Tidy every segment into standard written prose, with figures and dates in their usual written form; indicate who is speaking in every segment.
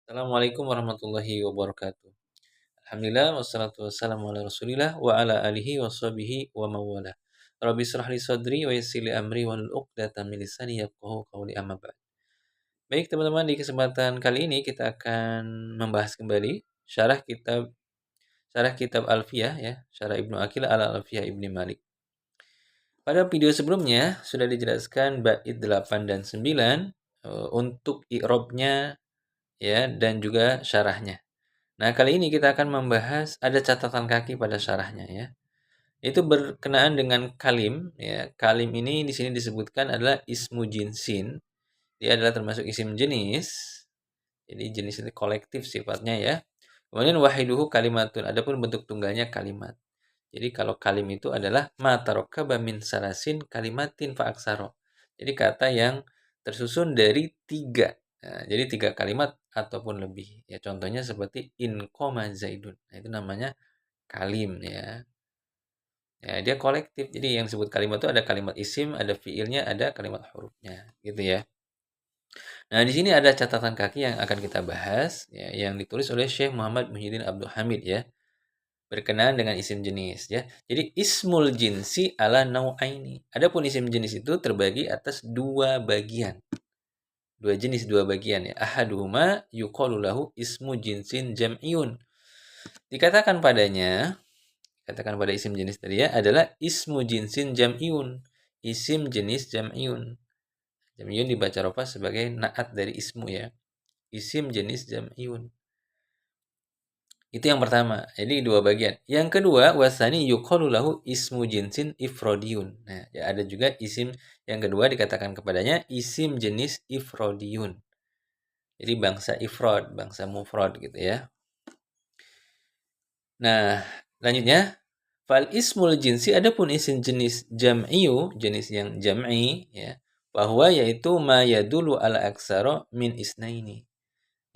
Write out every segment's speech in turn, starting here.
Speaker 1: Assalamualaikum warahmatullahi wabarakatuh. Alhamdulillah wassalatu wassalamu ala Rasulillah wa ala alihi washabihi wa mawalah. Rabbi israh li sadri wa yassir li amri wahlul 'uqdatam min lisani yafqahu qawli amma ba'd. Baik teman-teman, di kesempatan kali ini kita akan membahas kembali syarah kitab Alfiyah ya, Syarah Ibnu Aqil ala Alfiyah Ibni Malik. Pada video sebelumnya sudah dijelaskan bait 8 dan 9 untuk i'rabnya ya dan juga syarahnya. Nah, kali ini kita akan membahas ada catatan kaki pada syarahnya ya. Itu berkenaan dengan kalim ya. Kalim ini di sini disebutkan adalah ismu jinsin. Dia adalah termasuk isim jenis. Jadi jenis ini kolektif sifatnya ya. Kemudian wahiduhu kalimatun. Adapun bentuk tunggalnya kalimat. Jadi kalau kalim itu adalah ma tarakkaba min salasin kalimatin fa aksara. Jadi kata yang tersusun dari 3. Nah, jadi 3 kalimat ataupun lebih. Ya contohnya seperti in qoma zaidun. Nah, itu namanya kalim ya. Ya, dia kolektif. Jadi yang disebut kalimat itu ada kalimat isim, ada fiilnya, ada kalimat hurufnya, gitu ya. Nah, di sini ada catatan kaki yang akan kita bahas ya, yang ditulis oleh Syekh Muhammad Muhyiddin Abdul Hamid ya, berkenaan dengan isim jenis ya. Jadi ismul jinsi ala nau'aini. Adapun isim jenis itu terbagi atas 2 bagian. 2 jenis, 2 bagian ya. Ahaduhuma yuqalu lahu ismu jinsin jam'iyun. Dikatakan katakan pada isim jenis tadi ya, adalah ismu jinsin jam'iyun. Isim jenis jam'iyun. Jam'iyun dibaca rofa sebagai naat dari ismu ya. Isim jenis jam'iyun. Itu yang pertama. Jadi 2 bagian. Yang kedua, wasani yuqalu lahu ismu jinsin ifrodiyun. Nah, ya ada juga isim yang kedua dikatakan kepadanya isim jenis ifrodiyun. Jadi bangsa ifrod, bangsa mufrad gitu ya. Nah, lanjutnya fal ismul jinsi, adapun isim jenis jam'iyu, jenis yang jam'i ya, bahwa yaitu ma yadulu ala aksara min isnaini.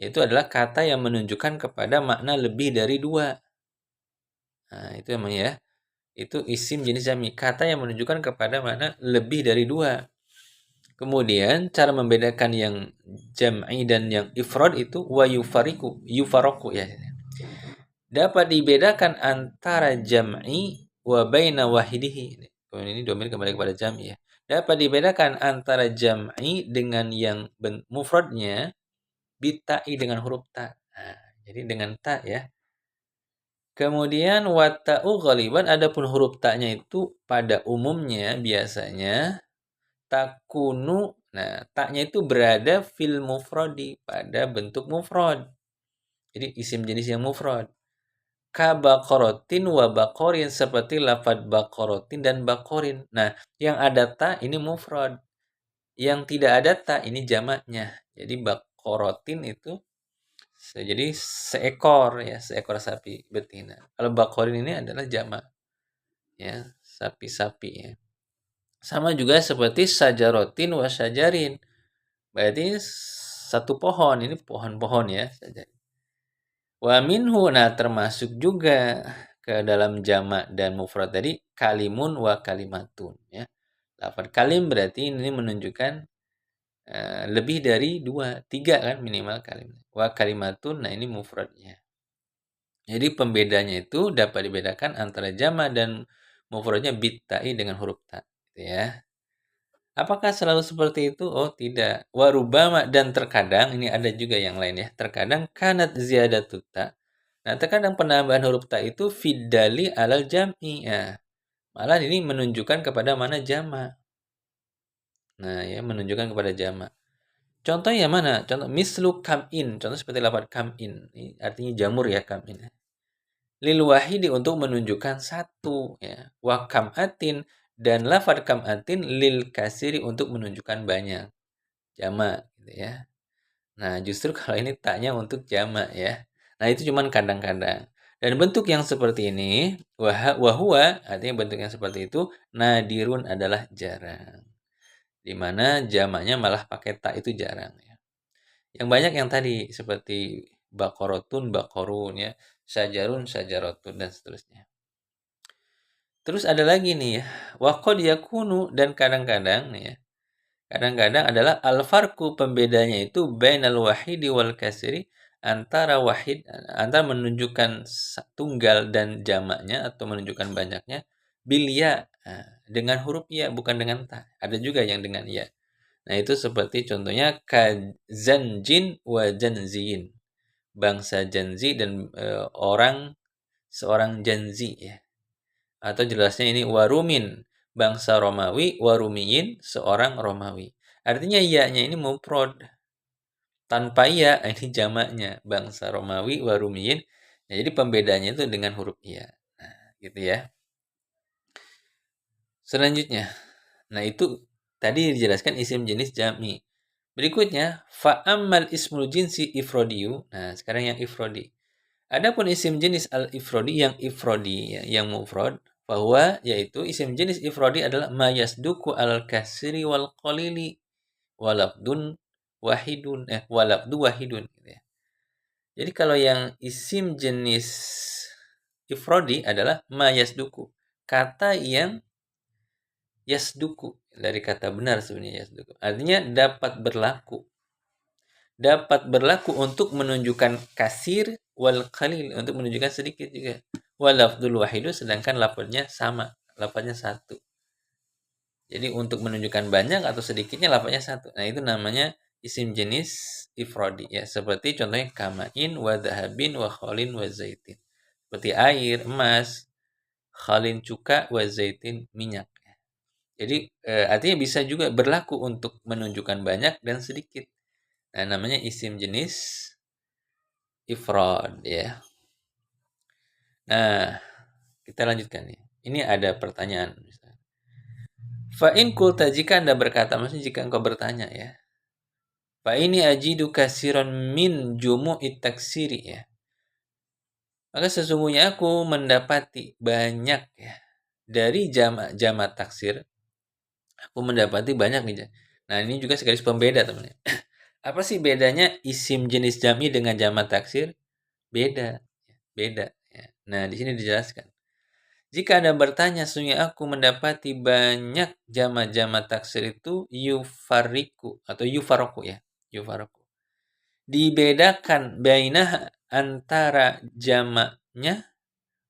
Speaker 1: Yaitu adalah kata yang menunjukkan kepada makna lebih dari 2. Nah, itu emang ya. Itu isim jenis jam'i, kata yang menunjukkan kepada makna lebih dari 2. Kemudian cara membedakan yang jam'i dan yang ifrad itu wa yufariku ya. Dapat dibedakan antara jam'i wa baina wahidihi. Kemudian ini domir kembali kepada jam'i ya. Dapat dibedakan antara jam'i dengan yang mufradnya bita'i dengan huruf ta. Nah, jadi dengan ta ya. Kemudian wata'u ghaliban, adapun huruf ta-nya itu pada umumnya biasanya takunu. Nah, ta-nya itu berada fil mufradi, pada bentuk mufrad. Jadi isim jenis yang mufrad. Ka baqaratin wa baqarin, seperti lafad baqaratin dan baqarin. Nah, yang ada ta ini mufrad. Yang tidak ada ta ini jamaknya. Jadi baqaratin itu jadi seekor ya, seekor sapi betina. Kalau baqarin ini adalah jamak ya, sapi-sapi ya. Sama juga seperti sajarotin wa sajarin. Berarti satu pohon, ini pohon-pohon ya saja. Wa minhu, nah termasuk juga ke dalam jamak dan mufrad tadi kalimun wa kalimatun ya. Lafaz kalim berarti ini menunjukkan lebih dari 2, 3 kan minimal kalim. Wa kalimatun, nah ini mufradnya. Jadi pembedanya itu dapat dibedakan antara jamak dan mufradnya bitta'i dengan huruf ta gitu ya. Apakah selalu seperti itu? Oh, tidak. Warubama, dan terkadang ini ada juga yang lain ya. Terkadang kanat ziyadatut ta. Nah, terkadang penambahan huruf ta itu fidali alal jam'i ya. Malah ini menunjukkan kepada mana jamak. Nah, ya menunjukkan kepada jamak. Contohnya mana? Contoh mislu kam'in. Contoh seperti lafaz kam'in. Ini artinya jamur ya kam'in. Lil wahidi, untuk menunjukkan satu ya. Wa kam'atin, dan lafaz kam'atin lil kasiri, untuk menunjukkan banyak. Jamak gitu ya. Nah, justru kalau ini taknya untuk jamak ya. Nah, itu cuman kadang-kadang. Dan bentuk yang seperti ini wahwa, artinya bentuk yang seperti itu nadirun, adalah jarang. Di mana jamaknya malah pakai tak itu jarang ya. Yang banyak yang tadi seperti baqaratun, baqarun ya, sajarun, sajaratun, dan seterusnya. Terus ada lagi nih ya, wa qad yakunu, dan kadang-kadang nih ya. Kadang-kadang adalah al-farqu, pembedanya itu bainal wahidi wal kasri, antara menunjukkan tunggal dan jamaknya atau menunjukkan banyaknya bil ya, dengan huruf ya bukan dengan ta. Ada juga yang dengan ya. Nah, itu seperti contohnya ka zanjin wa janziin. Bangsa Janzi dan seorang Janzi ya. Atau jelasnya ini warumin, bangsa Romawi, warumiyin, seorang Romawi. Artinya ya-nya ini mufrad. Tanpa ya, ini jamaknya bangsa Romawi, warumiyin. Ya, jadi pembedanya itu dengan huruf ya. Nah, gitu ya. Selanjutnya, nah itu tadi dijelaskan isim jenis jami. Berikutnya, fa'ammal ismul jinsi ifrodiyu. Nah, sekarang yang ifrodi. Adapun isim jenis al-ifrodi ya, yang mufrad, bahwa yaitu isim jenis ifradi adalah ma yasduku al-kasri wal qalili walabdun walabdu wahidun gitu ya. Jadi kalau yang isim jenis ifradi adalah ma yasduku, kata yang yasduku dari kata benar sebenarnya yasduku. Artinya dapat berlaku untuk menunjukkan kasir wal qalil, untuk menunjukkan sedikit juga. Walafdul wahidu, sedangkan lafadznya sama, lafadznya satu. Jadi untuk menunjukkan banyak atau sedikitnya lafadznya satu. Nah, itu namanya isim jenis ifradi ya. Seperti contohnya kamain wa dhahabin wa khalin wa zaitin. Seperti air, emas, khalin cuka wa zaitin minyak. Jadi artinya bisa juga berlaku untuk menunjukkan banyak dan sedikit. Nah, namanya isim jenis ifrad ya. Nah, kita lanjutkan nih. Ini ada pertanyaan. Fa in kulta, jika Anda berkata, maksudnya jika engkau bertanya ya. Fa ini ajidu kasiron min jumu'it taksiri ya. Maka sesungguhnya aku mendapati banyak ya dari jamak taksir. Aku mendapati banyak nih. Nah, ini juga sekaligus pembeda teman-teman. Apa sih bedanya isim jenis jami dengan jamak taksir? Beda. Beda ya. Nah, di sini dijelaskan. Jika Anda bertanya, sesungguhnya aku mendapati banyak jama-jama taksir itu yufariku atau yufaroku ya. Yufaroku. Dibedakan bainah antara jamaknya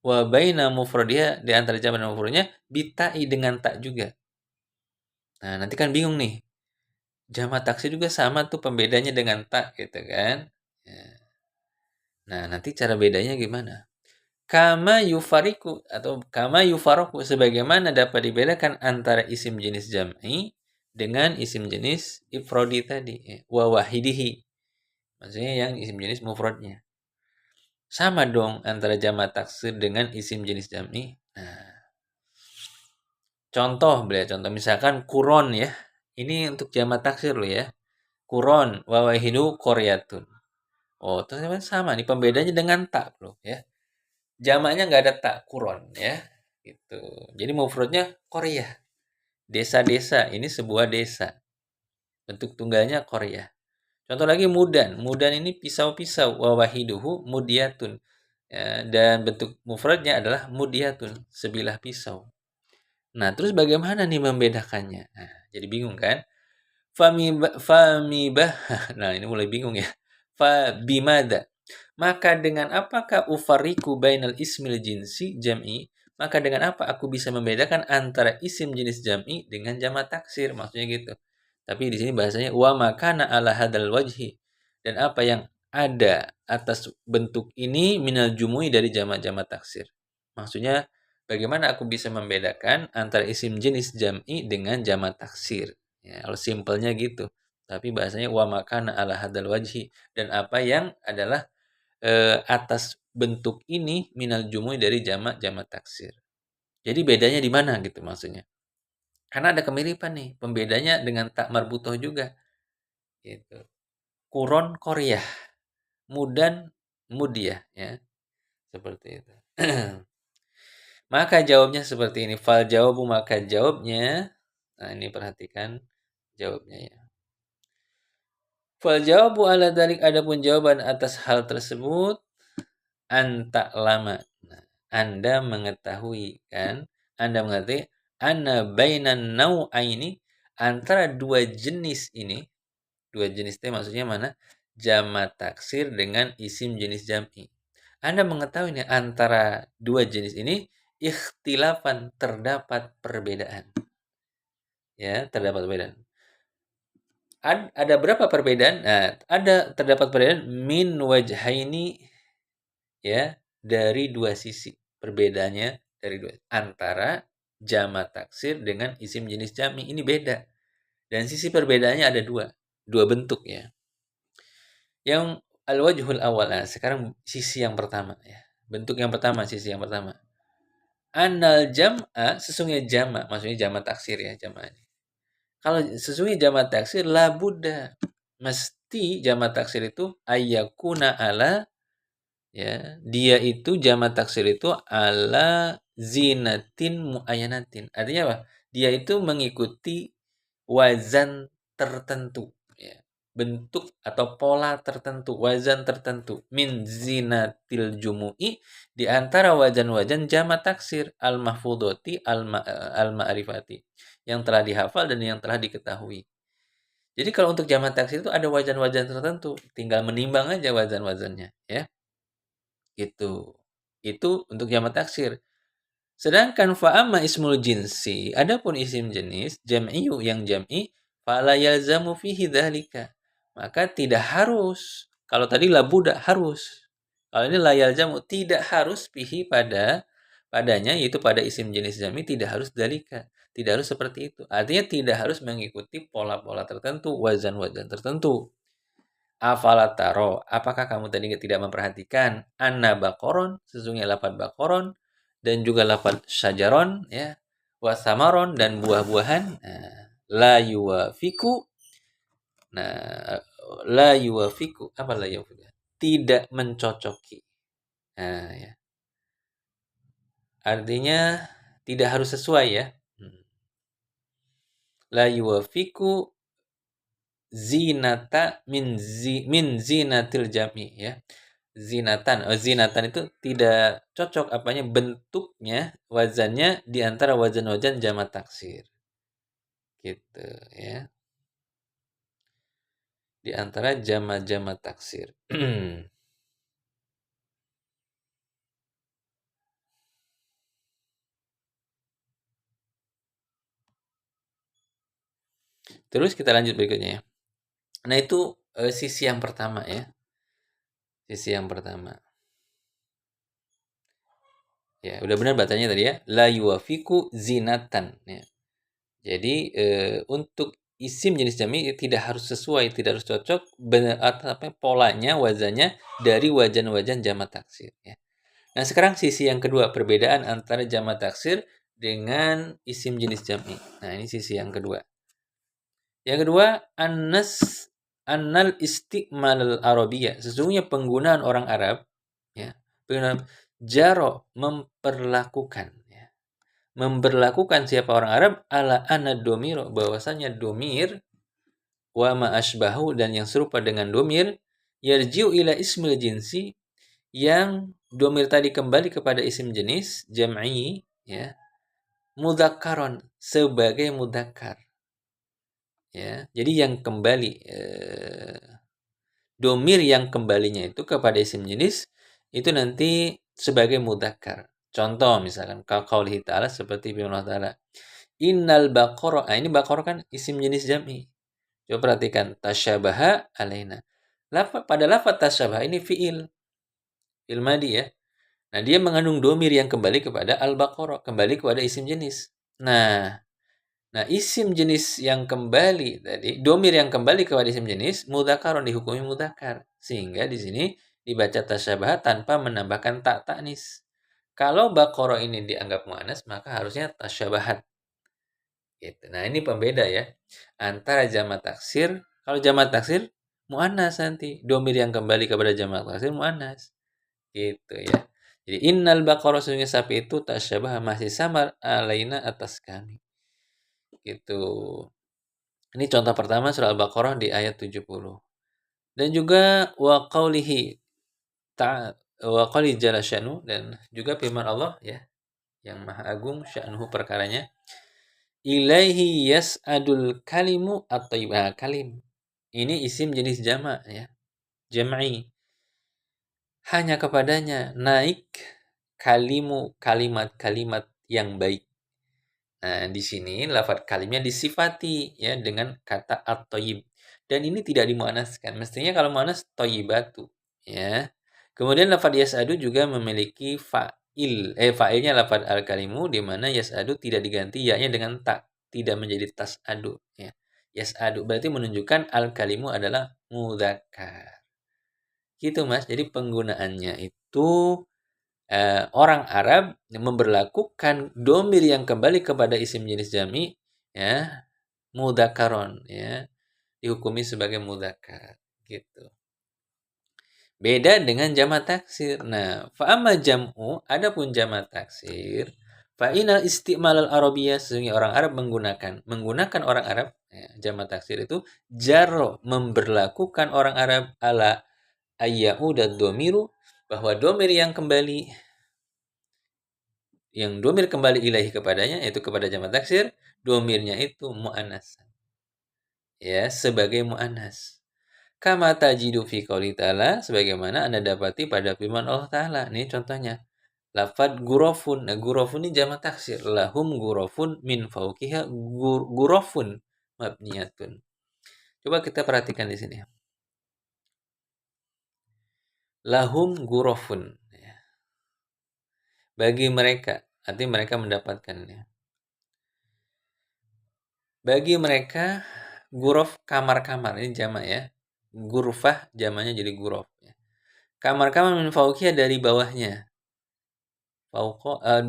Speaker 1: wa baina mufradiha, di antara jamak dan mufradnya bitai dengan tak juga. Nah, nanti kan bingung nih. Jamak taksir juga sama tuh pembedanya dengan tak gitu kan. Ya. Nah, nanti cara bedanya gimana? Kama yufariku atau kama yufaroku, sebagaimana dapat dibedakan antara isim jenis jam'i dengan isim jenis ifrodi tadi wa wahidihi, maksudnya yang isim jenis mufradnya sama dong antara jamak taksir dengan isim jenis jam'i. Nah, contoh misalkan kuron ya, ini untuk jamak taksir lo ya, kuron wa wahidu koryatun. Oh, ternyata sama nih pembedanya dengan tak bro ya. Jamaknya nggak ada tak, kuron ya. Gitu. Jadi mufradnya Korea. Desa-desa, ini sebuah desa. Bentuk tunggalnya Korea. Contoh lagi mudan. Mudan ini pisau-pisau. Wa wahiduhu mudiyatun. Ya, dan bentuk mufradnya adalah mudiyatun, sebilah pisau. Nah, terus bagaimana nih membedakannya? Nah, jadi bingung kan? Famibah. Nah, ini mulai bingung ya. Fa bimada. Maka dengan apakah ufariku bainal ismil jinsi jam'i? Maka dengan apa aku bisa membedakan antara isim jenis jam'i dengan jamak taksir? Maksudnya gitu. Tapi di sini bahasanya wa makana ala hadal wajhi. Dan apa yang ada atas bentuk ini minal jumui dari jamak-jamak taksir. Maksudnya bagaimana aku bisa membedakan antara isim jenis jam'i dengan jamak taksir? Ya, kalau simpelnya gitu. Tapi bahasanya wa makana ala hadal wajhi, dan apa yang adalah atas bentuk ini minal jumu'i dari jamak-jamak taksir. Jadi bedanya di mana gitu maksudnya. Karena ada kemiripan nih, pembedanya dengan tak marbutoh juga. Gitu. Kuron Korea, mudan mudiyah ya. Seperti itu. Maka jawabnya seperti ini. Fal jawabu, maka jawabnya. Nah, ini perhatikan jawabnya ya. Fal jawabu ala dalik, adapun jawaban atas hal tersebut anta lama. Nah, Anda mengetahui kan? Anda mengetahui anna bainan nau'aini, antara dua jenis ini, dua jenis itu maksudnya mana? jamak taksir dengan isim jenis jam'i. Anda mengetahui nih antara dua jenis ini ikhtilafan, terdapat perbedaan. Ya, terdapat perbedaan. Ada berapa perbedaan? Nah, terdapat perbedaan min wajhaini, ya, dari dua sisi. Perbedaannya dari dua antara jamak taksir dengan isim jenis jami ini beda. Dan sisi perbedaannya ada dua bentuk ya. Yang al-wajhul awal. Nah, sekarang sisi yang pertama ya. Bentuk yang pertama, sisi yang pertama. Anal jam'a, sesungguhnya jamak, maksudnya jamak taksir ya, jamak. Kalau sesungguhnya jamak taksir la budda, mesti jamak taksir itu ayyakuna ala, ya, dia itu jamak taksir itu ala zinatin muayyanatin. Artinya apa? Dia itu mengikuti wazan tertentu, ya. Bentuk atau pola tertentu, wazan tertentu. Min zinatil jumu'i, di antara wajan-wajan jamak taksir al-mahfudhati al-ma'rifati, yang telah dihafal dan yang telah diketahui. Jadi kalau untuk jamak taksir itu ada wajan-wajan tertentu, tinggal menimbang aja wazan-wazannya, ya. Gitu. Itu untuk jamak taksir. Sedangkan fa'amma ismul jinsi, adapun isim jenis jam'iyu yang jam'i, fala yalzamu fihi dzalika. Maka tidak harus. Kalau tadi la buda harus. Kalau ini la yalzamu tidak harus fihi padanya, yaitu pada isim jenis jam'i tidak harus dzalika. Tidak harus seperti itu. Artinya tidak harus mengikuti pola-pola tertentu, wazan-wazan tertentu. Afala taro, apakah kamu tadi tidak memperhatikan anna bakoron, sesungguhnya lafaz bakoron, dan juga lafaz syajaron, ya, wasamaron, dan buah-buahan. Nah, la yuwafiku, nah, la yuwafiku, apa la yuwafiku? Tidak mencocoki. Nah, ya. Artinya tidak harus sesuai ya. La yuwafiku zinata min zinatil jami, ya. Zinatan itu tidak cocok apanya bentuknya, wazannya di antara wazan-wazan jamak taksir. Gitu ya. Di antara jamak-jamak taksir. Terus kita lanjut berikutnya ya. Nah, itu sisi yang pertama ya. Sisi yang pertama. Ya, udah benar bacanya tadi ya. La yuwafiku zinatan ya. Jadi untuk isim jenis jami tidak harus sesuai, tidak harus cocok polanya, wazannya dari wajan-wajan jamak taksir ya. Nah, sekarang sisi yang kedua, perbedaan antara jamak taksir dengan isim jenis jam'i. Nah, ini sisi yang kedua. Yang kedua, annal istiqmal al-arabiyah. Sesungguhnya penggunaan orang Arab, ya, penggunaan jaro, memperlakukan, ya. Memperlakukan siapa orang Arab ala anad domiro, bahwasanya domir wa ma asbahu, dan yang serupa dengan domir, yarji'u ila ismil jinsi, yang domir tadi kembali kepada isim jenis jam'i, ya, mudzakkaron, sebagai mudzakkar, ya. Jadi yang kembali domir yang kembalinya itu kepada isim jenis itu nanti sebagai mudzakkar. Contoh misalkan qaulihi ta'ala, seperti firman Allah Ta'ala, innal baqara. Nah, ini baqara kan isim jenis jam'i. Coba perhatikan, tasyabaha alaina. Pada lafaz tasyabaha ini fi'il madi ya. Nah, dia mengandung domir yang kembali kepada al-baqarah, kembali kepada isim jenis. Nah, isim jenis yang kembali tadi, domir yang kembali kepada isim jenis, mudzakarun, dihukumi mudzakar. Sehingga di sini dibaca tasyabahat tanpa menambahkan tak ta'nis. Kalau baqarah ini dianggap muannas, maka harusnya tasyabahat. Gitu. Nah, ini pembeda ya antara jamak taksir. Kalau jamak taksir muannas, nanti domir yang kembali kepada jamak taksir muannas. Gitu ya. Jadi innal baqara, sesungguhnya sapi itu tasyabah, masih samar alaina atas kami. Gitu. Ini contoh pertama surah Al-Baqarah di ayat 70. Dan juga wa qaulihi wa qali jalla sya'nu, dan juga firman Allah ya, yang maha agung sya'nuhu perkaranya, ilaihi yas'adul kalimu at-thayyib. Kalim. Ini isim jenis jamak ya. jam'i. Hanya kepadanya naik kalimat-kalimat yang baik. Nah, di sini lafadz kalimnya disifati ya dengan kata at-thayyib. Dan ini tidak dimuannaskan. Mestinya kalau muannas thayyibatu ya. Kemudian lafadz yas'adu juga memiliki fa'ilnya lafadz al-kalimu di mana yas'adu tidak diganti ya-nya dengan ta, tidak menjadi tas'adu ya. Yas'adu berarti menunjukkan al-kalimu adalah mudzakkar. Gitu Mas. Jadi penggunaannya itu orang Arab memberlakukan domir yang kembali kepada isim jenis jami ya mudzakaron ya dihukumi sebagai mudzakar gitu. Beda dengan jamak taksir. Nah, fa amma jam'u adapun jamak taksir fa inal istimal al arabiyyah sesungguhnya orang Arab menggunakan orang Arab ya, jamak taksir itu jarro memberlakukan orang Arab ala ayyau dan domiru bahwa domir yang domir kembali ilahi kepadanya, yaitu kepada jamak taksir, domirnya itu mu'annas. Ya, sebagai mu'annas. Kama tajidu fi qouli ta'ala, sebagaimana Anda dapati pada firman Allah Ta'ala. Ini contohnya. Lafad gurafun. Nah, gurafun ini jamak taksir. Lahum gurafun min fauqiha gurafun mabniyatun. Coba kita perhatikan di sini. Lahum gurafun. Bagi mereka, artinya mereka mendapatkannya. Bagi mereka guruf kamar-kamar ini jamak ya. Gurfah jamaknya jadi guruf ya. Kamar-kamar min fauqiyah dari bawahnya.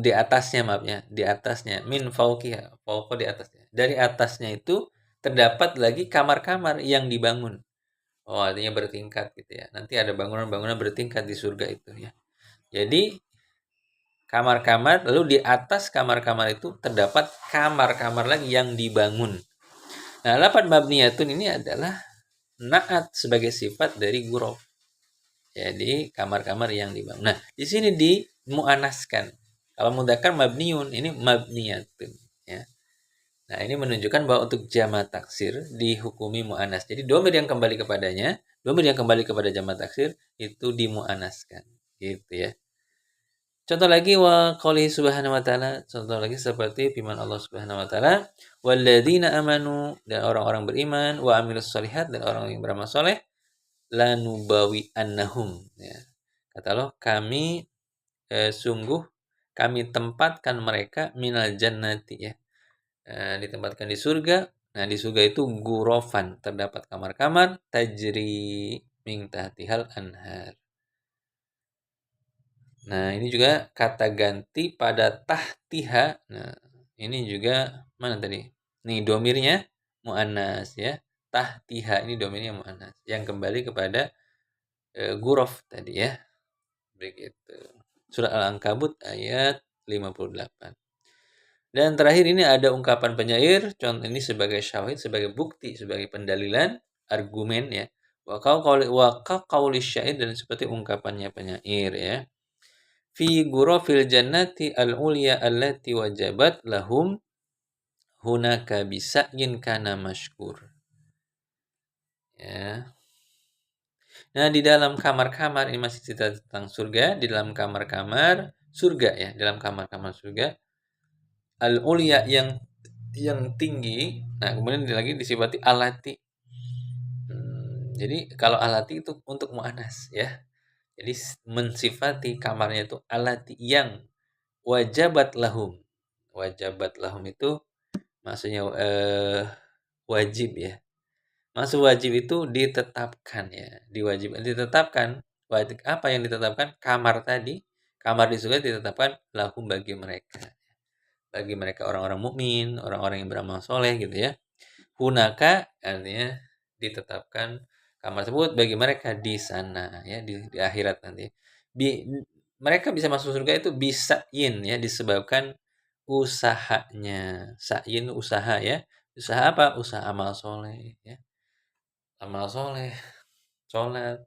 Speaker 1: Di atasnya maafnya, di atasnya min fauqiyah, fauqa di atasnya. Dari atasnya itu terdapat lagi kamar-kamar yang dibangun. Oh, artinya bertingkat gitu ya. Nanti ada bangunan-bangunan bertingkat di surga itu ya. Jadi kamar-kamar lalu di atas kamar-kamar itu terdapat kamar-kamar lagi yang dibangun. Nah, lafadz mabniyatun ini adalah na'at sebagai sifat dari ghuraf. Jadi kamar-kamar yang dibangun. Nah, di sini dimuannaskan. Kalau mudzakkar mabniun, ini mabniyatun ya. Nah, ini menunjukkan bahwa untuk jamak taksir dihukumi muannas. Jadi domir yang kembali kepadanya, domir yang kembali kepada jamak taksir itu dimuannaskan. Gitu ya. Contoh lagi wa qouli subhanahu wa ta'ala, contoh lagi seperti firman Allah Subhanahu wa ta'ala, walladzina amanu dan orang-orang beriman, wa amilus shalihat dan orang yang beramal soleh, lanubawi annahum ya. Kata Allah, kami sungguh kami tempatkan mereka minal jannati ya. Ditempatkan di surga. Nah, di surga itu gurofan, terdapat kamar-kamar tajri min tahtihal anhar. Nah, ini juga kata ganti pada tahtiha. Nah, ini juga mana tadi? Nih domirnya muannas ya. Tahtiha ini domirnya muannas yang kembali kepada gurof tadi ya. Begitu. Surah Al-Ankabut ayat 58. Dan terakhir ini ada ungkapan penyair, contoh ini sebagai syahid, sebagai bukti, sebagai pendalilan, argumen ya. Wa qauli syair dan seperti ungkapannya penyair ya. Fi ghurafil jannati al-ulya allati wajabat lahum hunaka bisa'yin kana mashkur. Ya. Nah, di dalam kamar-kamar ini masih cerita tentang surga, di dalam kamar-kamar surga ya, dalam kamar-kamar surga al-ulya yang tinggi. Nah, kemudian lagi disifati alati. Jadi kalau alati itu untuk muannas ya. Jadi mensifati kamarnya itu alati yang wajabat lahum. Wajabat lahum itu maksudnya wajib ya. Maksud wajib itu ditetapkan ya. Ditetapkan. Wajib apa yang ditetapkan? Kamar tadi. Kamar di surga ditetapkan lahum bagi mereka. Bagi mereka orang-orang mukmin, orang-orang yang beramal soleh gitu ya. Hunaka artinya ditetapkan kamar tersebut bagi mereka di sana ya di akhirat nanti. Mereka bisa masuk surga itu bisa ya disebabkan usahanya. Sa'yin usaha ya. Usaha apa? Usaha amal soleh ya. Amal soleh, sholat,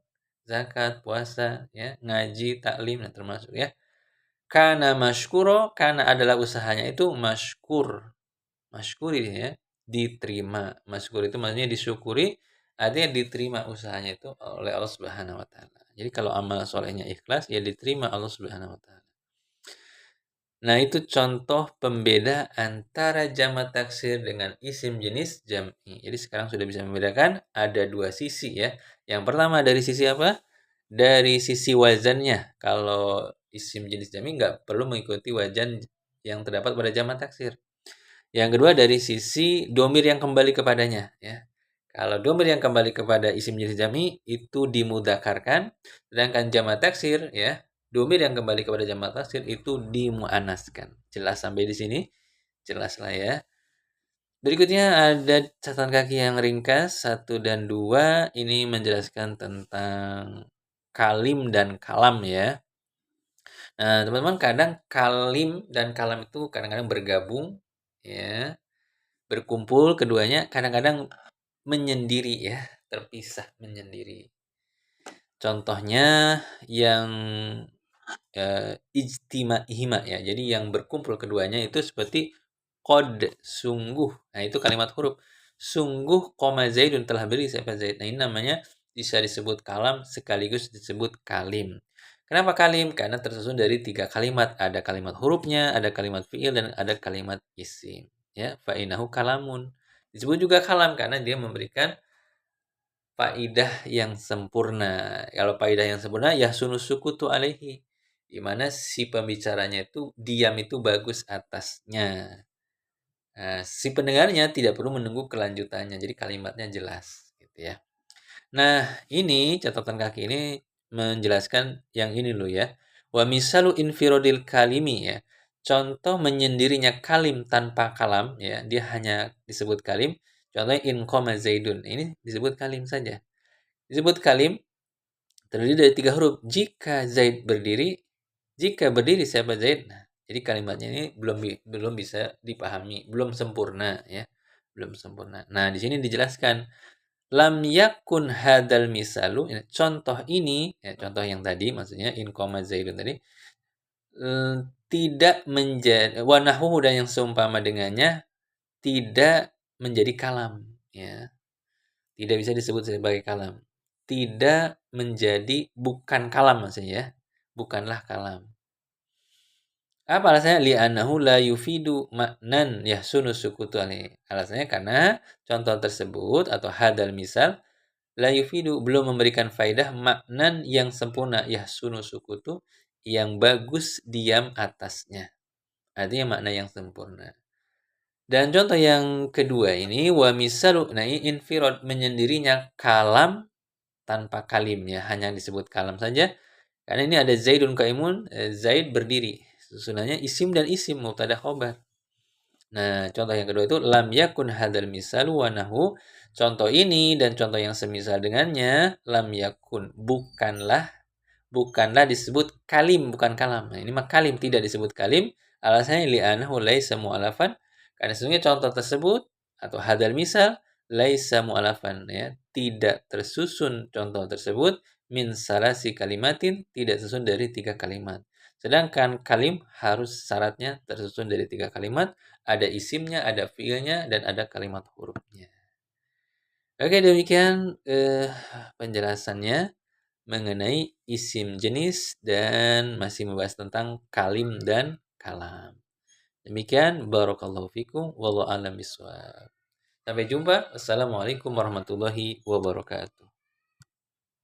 Speaker 1: zakat, puasa ya, ngaji, taklim dan termasuk ya. Kana mashkuro, kana adalah usahanya itu mashkur. Mashkuri ya, diterima. Mashkur itu maksudnya disyukuri artinya diterima usahanya itu oleh Allah Subhanahu wa taala. Jadi kalau amal solehnya ikhlas, ya diterima Allah Subhanahu wa taala. Nah, itu contoh pembeda antara jamak taksir dengan isim jenis jam'i. Jadi sekarang sudah bisa membedakan ada dua sisi ya. Yang pertama dari sisi apa? Dari sisi wazannya. Kalau isim jenis jam'i nggak perlu mengikuti wazan yang terdapat pada jamak taksir. Yang kedua dari sisi domir yang kembali kepadanya ya. Kalau domir yang kembali kepada isim jenis jam'i itu dimudzakarkan, sedangkan jamak taksir ya, domir yang kembali kepada jamak taksir itu dimuannaskan. Jelas sampai di sini? Jelas lah ya. Berikutnya ada catatan kaki yang ringkas 1 dan 2 ini menjelaskan tentang kalim dan kalam ya. Nah, teman-teman kadang kalim dan kalam itu kadang-kadang bergabung ya. Berkumpul keduanya kadang-kadang menyendiri ya, terpisah menyendiri. Contohnya yang ijtima'ihima ya. Jadi yang berkumpul keduanya itu seperti qad, sungguh. Nah, itu kalimat huruf. Sungguh koma Zaidun telah berdiri siapa Zaid. Nah, ini namanya bisa disebut kalam sekaligus disebut kalim. Kenapa kalim? Karena tersusun dari 3 kalimat. Ada kalimat hurufnya, ada kalimat fiil, dan ada kalimat isim. Ya, fa'inahu kalamun. Disebut juga kalam karena dia memberikan faidah yang sempurna. Kalau faidah yang sempurna, ya sukutu alaihi. Di mana si pembicaranya itu diam itu bagus atasnya. Nah, si pendengarnya tidak perlu menunggu kelanjutannya. Jadi kalimatnya jelas, gitu ya. Nah, ini catatan kaki ini menjelaskan yang ini loh ya. Wa misalu infirodil kalimi ya. Contoh menyendirinya kalim tanpa kalam ya. Dia hanya disebut kalim. Contohnya in koma zaidun. Ini disebut kalim saja. Disebut kalim terdiri dari 3 huruf. Jika berdiri siapa Zaid? Nah, jadi kalimatnya ini belum bisa dipahami, belum sempurna ya. Belum sempurna. Nah, di sini dijelaskan lam yakun hadal misalu ya, contoh ini ya, contoh yang tadi maksudnya in koma zaidun tadi tidak menjadi wanahu dan yang seumpama dengannya tidak menjadi kalam ya. Tidak bisa disebut sebagai kalam. Tidak menjadi bukan kalam maksudnya ya. Bukanlah kalam. Apa alasannya? Li'annahu la yufidu maknan yahsunu sukutu alaihi. Alasannya karena contoh tersebut atau hadal misal la yufidu belum memberikan faidah maknan yang sempurna yahsunu sukutu yang bagus diam atasnya. Artinya makna yang sempurna. Dan contoh yang kedua ini wa misalu nah ini infirad menyendirinya kalam tanpa kalimnya hanya disebut kalam saja karena ini ada Zaidun qaimun Zaid berdiri susunannya isim dan isim mubtada khobar. Nah, contoh yang kedua itu lam yakun hadzal misalu wa nahu. Contoh ini dan contoh yang semisal dengannya lam yakun bukanlah disebut kalim bukan kalam. Nah, ini mah kalim tidak disebut kalim. Alasannya li'annahu laisa mu'alafan karena sesungguhnya contoh tersebut atau hadzal misal laisa mu'alafan ya, tidak tersusun contoh tersebut min salasi kalimatin tidak tersusun dari 3 kalimat. Sedangkan kalim harus syaratnya tersusun dari 3 kalimat, ada isimnya, ada fiilnya, dan ada kalimat hurufnya. Oke, demikian penjelasannya mengenai isim jenis dan masih membahas tentang kalim dan kalam. Demikian, barakallahu fikum, wallahu a'lam bishawab. Sampai jumpa. Assalamualaikum warahmatullahi wabarakatuh.